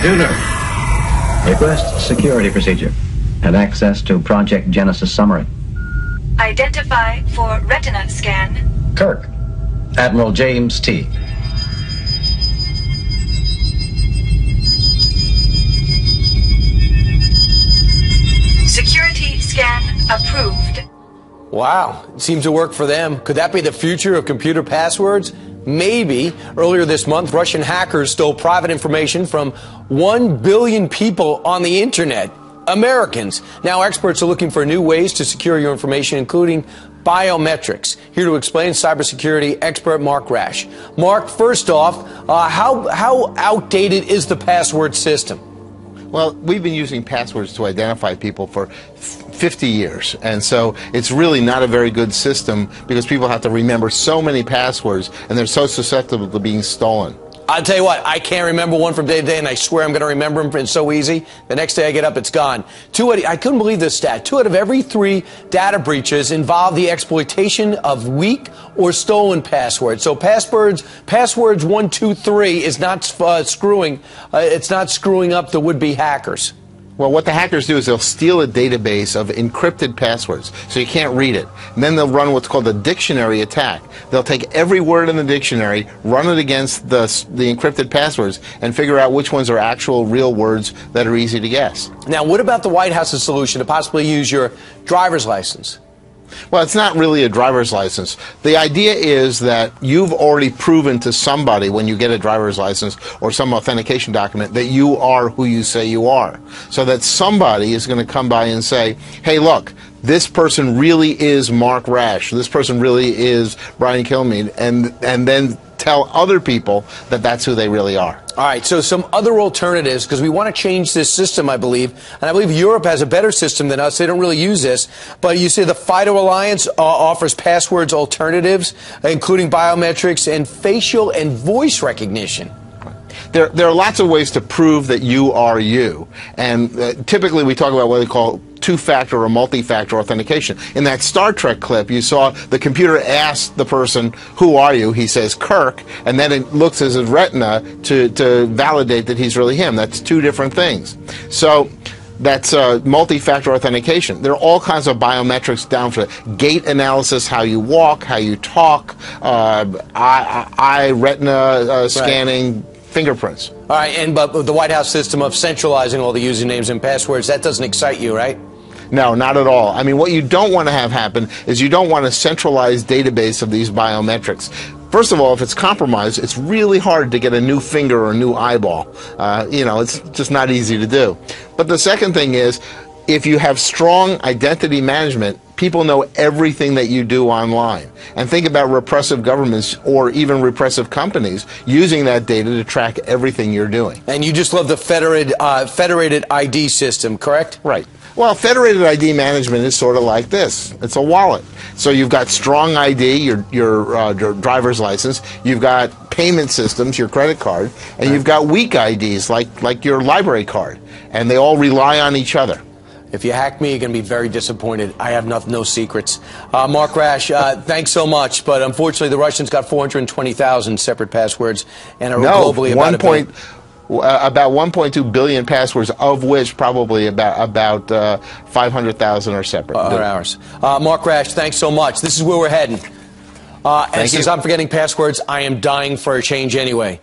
Intruder. Request security procedure and access to Project Genesis summary. Identify for retina scan. Kirk. Admiral James T. Security scan approved. Wow, it seems to work for them. Could that be the future of computer passwords? Maybe. Earlier this month, Russian hackers stole private information from 1 billion people on the internet. Americans. Now experts are looking for new ways to secure your information, including biometrics. Here to explain, cybersecurity expert Mark Rash. Mark, first off, how outdated is the password system? Well, we've been using passwords to identify people for 50 years, and so it's really not a very good system because people have to remember so many passwords, and they're so susceptible to being stolen. I'll tell you what, I can't remember one from day to day, and I swear I'm going to remember them. It's so easy. The next day I get up, it's gone. I couldn't believe this stat. 2 out of every 3 data breaches involve the exploitation of weak or stolen passwords. So passwords 1, 2, 3 is not screwing. It's not screwing up the would-be hackers. Well, what the hackers do is they'll steal a database of encrypted passwords, so you can't read it. And then they'll run what's called a dictionary attack. They'll take every word in the dictionary, run it against the encrypted passwords, and figure out which ones are actual real words that are easy to guess. Now, what about the White House's solution to possibly use your driver's license? Well, it's not really a driver's license. The idea is that you've already proven to somebody when you get a driver's license or some authentication document that you are who you say you are. So that somebody is going to come by and say, hey, look, this person really is Mark Rash. This person really is Brian Kilmeade, and then tell other people that that's who they really are. All right, so some other alternatives, because we want to change this system, I believe, and I believe Europe has a better system than us. They don't really use this, but you say the FIDO Alliance offers passwords alternatives, including biometrics and facial and voice recognition. There are lots of ways to prove that you are you, and typically we talk about what they call two-factor or multi-factor authentication. In that Star Trek clip, you saw the computer ask the person, who are you? He says, Kirk, and then it looks at his retina to validate that he's really him. That's 2 different things. So that's multi-factor authentication. There are all kinds of biometrics down for gait analysis, how you walk, how you talk, eye retina scanning, fingerprints. All right, but the White House system of centralizing all the usernames and passwords, that doesn't excite you, right? No, not at all. I mean, what you don't want to have happen is you don't want a centralized database of these biometrics. First of all, if it's compromised, it's really hard to get a new finger or a new eyeball. You know, it's just not easy to do. But the second thing is, if you have strong identity management, people know everything that you do online. And think about repressive governments or even repressive companies using that data to track everything you're doing. And you just love the federated ID system, correct? Right. Well, federated ID management is sort of like this. It's a wallet. So you've got strong ID, your driver's license. You've got payment systems, your credit card, and you've got weak IDs like your library card. And they all rely on each other. If you hack me, you're going to be very disappointed. I have no secrets. Mark Rash, thanks so much. But unfortunately, the Russians got 420,000 separate passwords and are globally about 1.2 billion passwords, of which probably about 500,000 are separate. Are ours. Mark Rash, thanks so much. This is where we're heading. And since I'm forgetting passwords, I am dying for a change anyway.